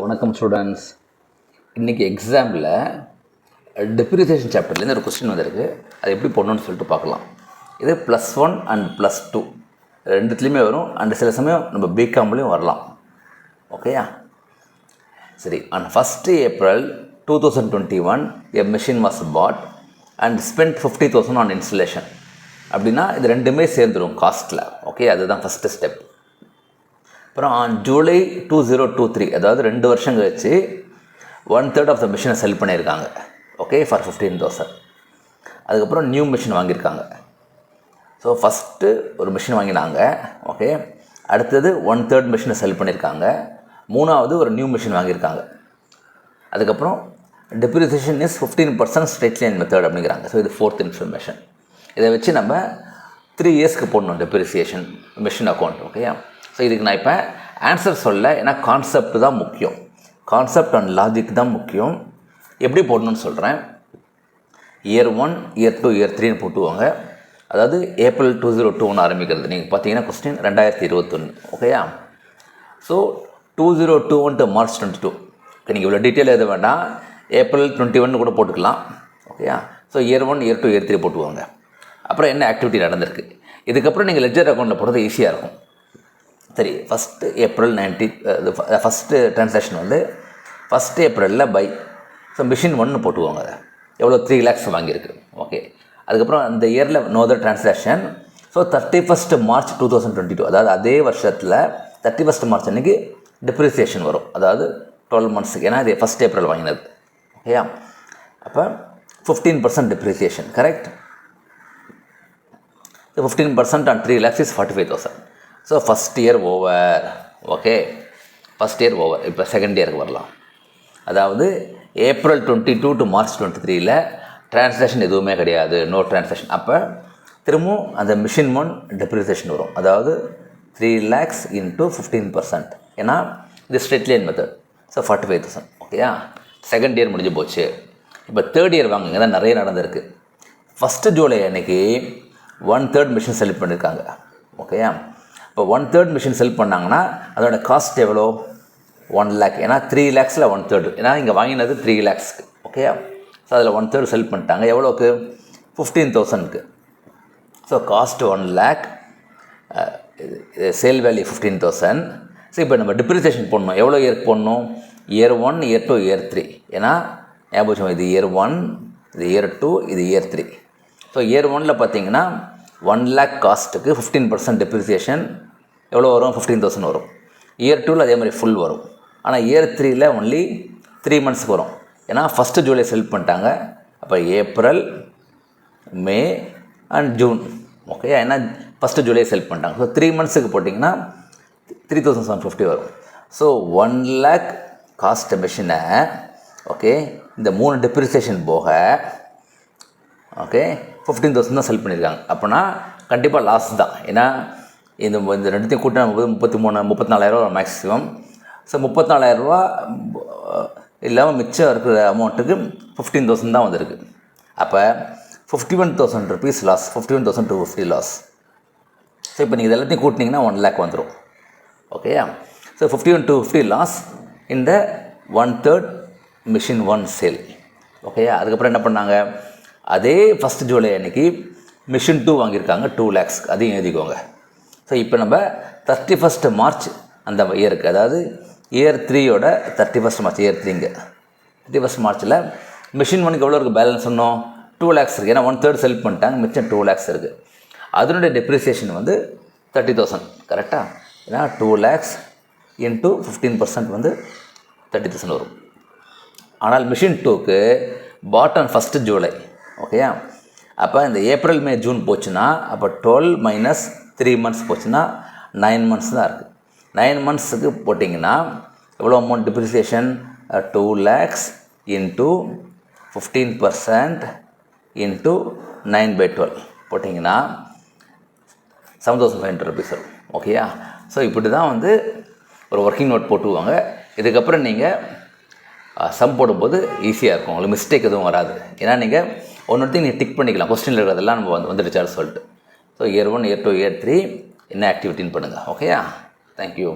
வணக்கம் ஸ்டூடெண்ட்ஸ். இன்றைக்கி எக்ஸாமில் டெப்ரிசியேஷன் சாப்டர்லேருந்து ஒரு கொஸ்டின் வந்திருக்கு. அது எப்படி போடணும்னு சொல்லிட்டு பார்க்கலாம். இது +1 அண்ட் +2 ரெண்டுத்துலேயுமே வரும். அண்ட் சில சமயம் நம்ம பிகாம்லேயும் வரலாம். ஓகேயா? சரி. on 1st April 2021 a machine was bought and spent 50,000 on installation. அப்படின்னா இது ரெண்டுமே சேர்ந்துடும் காஸ்ட்டில். ஓகே, அதுதான் ஃபஸ்ட்டு ஸ்டெப். அப்புறம் ஆன் ஜூலை 2023, அதாவது 2 வருஷம் கழிச்சு 1/3 ஆஃப் த மிஷினை செல் பண்ணியிருக்காங்க. Okay, for 15,000. அதுக்கப்புறம் நியூ மிஷின் வாங்கியிருக்காங்க. ஸோ ஃபஸ்ட்டு ஒரு மிஷின் வாங்கினாங்க. ஓகே, அடுத்தது 1/3 மிஷினை செல் பண்ணியிருக்காங்க. மூணாவது ஒரு நியூ மிஷின் வாங்கியிருக்காங்க. அதுக்கப்புறம் depreciation is 15% straight line method அப்படிங்கிறாங்க. ஸோ இது 4th இன்ஃபர்மேஷன். இதை வச்சு நம்ம 3 இயர்ஸ்க்கு போடணும் டெப்ரிசியேஷன் மிஷின் அக்கௌண்ட். ஓகேயா? ஸோ இதுக்கு நான் இப்போ ஆன்சர் சொல்ல, ஏன்னா கான்செப்ட் தான் முக்கியம். கான்செப்ட் அண்ட் லாஜிக் தான் முக்கியம். எப்படி போடணும்னு சொல்கிறேன். இயர் 1, இயர் 2, இயர் 3ன்னு போட்டுவாங்க. அதாவது ஏப்ரல் 2021 ஆரம்பிக்கிறது. நீங்கள் பார்த்தீங்கன்னா கொஸ்டின் 2021. ஓகேயா? So 2021 to March 22. ஓகே, நீங்கள் இவ்வளோ டீட்டெயில் எது வேண்டாம், ஏப்ரல் 21 கூட போட்டுக்கலாம். ஓகேயா? So year 1, year 2, year 3 போட்டுவாங்க. அப்புறம் என்ன ஆக்டிவிட்டி நடந்திருக்கு. இதுக்கப்புறம் நீங்கள் லெட்ஜர் அக்கௌண்ட்டில் போடுறது ஈஸியாக இருக்கும். சரி, ஃபஸ்ட்டு ஏப்ரல் 19 ஃபஸ்ட்டு ட்ரான்சாக்ஷன் வந்து 1st ஏப்ரலில் பை. So machine 1 போட்டுவாங்க. எவ்வளோ 3 lakhs வாங்கியிருக்கு. ஓகே, அதுக்கப்புறம் அந்த இயரில் no other transaction. So 31st March 2022, அதாவது அதே வருஷத்தில் 31st March அன்றைக்கி டெப்ரிசியேஷன் வரும். அதாவது 12 monthsக்கு. ஏன்னா இது 1st April வாங்கினது. ஓகேயா? அப்போ 15% depreciation. Correct? 15% on 3 lakhs is 45,000. So first year over. Okay, first year over. இப்போ செகண்ட் இயருக்கு வரலாம். அதாவது ஏப்ரல் 22 to March 23ல் ட்ரான்சாக்ஷன் எதுவுமே கிடையாது, நோ ட்ரான்சாக்ஷன். அப்போ திரும்பவும் அந்த மிஷின் 1 டெப்ரிசியேஷன் வரும். அதாவது 3 lakhs into 15%. ஏன்னா இது ஸ்ட்ரெயிட் லைன் மெத்தட். ஸோ 45,000. ஓகேயா? செகண்ட் இயர் முடிஞ்சு போச்சு. இப்போ தேர்ட் இயர் வாங்குங்க. தான் நிறைய நடந்திருக்கு. 1st July அன்றைக்கி 1/3 மிஷின் செல் பண்ணியிருக்காங்க. ஓகேயா? இப்போ 1/3 மிஷின் செல் பண்ணாங்கன்னா அதோட காஸ்ட் எவ்வளோ? 1 lakh. ஏன்னா 3 lakhsல 1/3. ஏன்னா இங்கே வாங்கினது 3 lakhsக்கு. ஓகேயா? ஸோ அதில் 1/3 செல் பண்ணிட்டாங்க. எவ்வளோக்கு? 15,000க்கு. So cost 1 lakh, sale value 15,000. So இப்போ நம்ம டிப்ரிசியேஷன் போடணும். எவ்வளோ இயருக்கு போடணும்? Year 1, year 2, year 3. ஏன்னா ஞாபகம், இது இயர் 1, இது இயர் 2, இது இயர் 3. ஸோ இயர் 1ல் பார்த்தீங்கன்னா 1 lakh காஸ்ட்டுக்கு 15% டெப்ரிசியேஷன் எவ்வளோ வரும்? 15,000 வரும். இயர் 2ல் அதே மாதிரி ஃபுல் வரும். ஆனால் இயர் 3ல் ஒன்லி 3 monthsக்கு வரும். ஏன்னா 1st July செல் பண்ணிட்டாங்க. அப்போ April, May and June. Okay, ஏன்னா 1st July செல் பண்ணிட்டாங்க. ஸோ 3 monthsக்கு போட்டிங்கன்னா 3,750 வரும். ஸோ 1 lakh காஸ்ட் மிஷினை, ஓகே, இந்த 3 டெப்ரிசியேஷன் போக, ஓகே, 15,000 தான் செல் பண்ணியிருக்காங்க. அப்போனா கண்டிப்பாக லாஸ் தான். ஏன்னா இந்த ரெண்டுத்தையும் கூட்டினா 34,000 மேக்ஸிமம். ஸோ 34,000 இல்லாமல் மிச்சம் இருக்கிற அமௌண்ட்டுக்கு 15,000 தான் வந்திருக்கு. அப்போ 51,000 rupees லாஸ். 51,250 லாஸ். ஸோ இப்போ நீங்கள் எல்லாத்தையும் கூட்டினீங்கன்னா 1 lakh வந்துடும். ஓகேயா? ஸோ 51,250 லாஸ் இந்த 1/3 மிஷின் 1 சேல். ஓகேயா? அதுக்கப்புறம் என்ன பண்ணாங்க? அதே 1st July அன்றைக்கி மிஷின் 2 வாங்கியிருக்காங்க 2 lakhs. அதையும் எழுதிக்கோங்க. ஸோ இப்போ நம்ம 31st March அந்த இயருக்கு, அதாவது இயர் 3யோட 31st March, இயர் 3ங்க 31st Marchல் மிஷின் 1க்கு எவ்வளோ இருக்குது பேலன்ஸ்? இன்னும் 2 lakhs இருக்குது. ஏன்னா 1/3 செல் பண்ணிட்டாங்க, மிச்சம் 2 lakhs இருக்குது. அதனுடைய டெப்ரிசியேஷன் வந்து 30,000. கரெக்டாக? ஏன்னா 2 lakhs into 15% வந்து 30,000 வரும். ஆனால் மிஷின் 2க்கு பாட் ஆன் 1st July. ஓகேயா? அப்போ இந்த ஏப்ரல், மே, ஜூன் போச்சுன்னா அப்போ 12 minus 3 months போச்சுன்னா 9 months தான் இருக்குது. 9 monthsக்கு போட்டிங்கன்னா எவ்வளோ amount depreciation? 2 lakhs into 15% into 9/12 போட்டிங்கன்னா 7,500 rupees வரும். ஓகேயா? ஸோ இப்படி தான் வந்து ஒரு ஒர்க்கிங் நோட் போட்டுவாங்க. இதுக்கப்புறம் நீங்கள் சம் போடும்போது ஈஸியாக இருக்கும். உங்களுக்கு மிஸ்டேக் எதுவும் வராது. ஏன்னா நீங்கள் ஒன்றுத்தையும் நீங்கள் டிக் பண்ணிக்கலாம். கொஸ்டினில் இருக்கிறதெல்லாம் நம்ம வந்துடுச்சாரு சொல்லிட்டு. ஸோ இயர் 1, இயர் 2, இயர் 3 என்ன ஆக்டிவிட்டின்னு பண்ணுங்கள். ஓகேயா? தேங்க்யூ.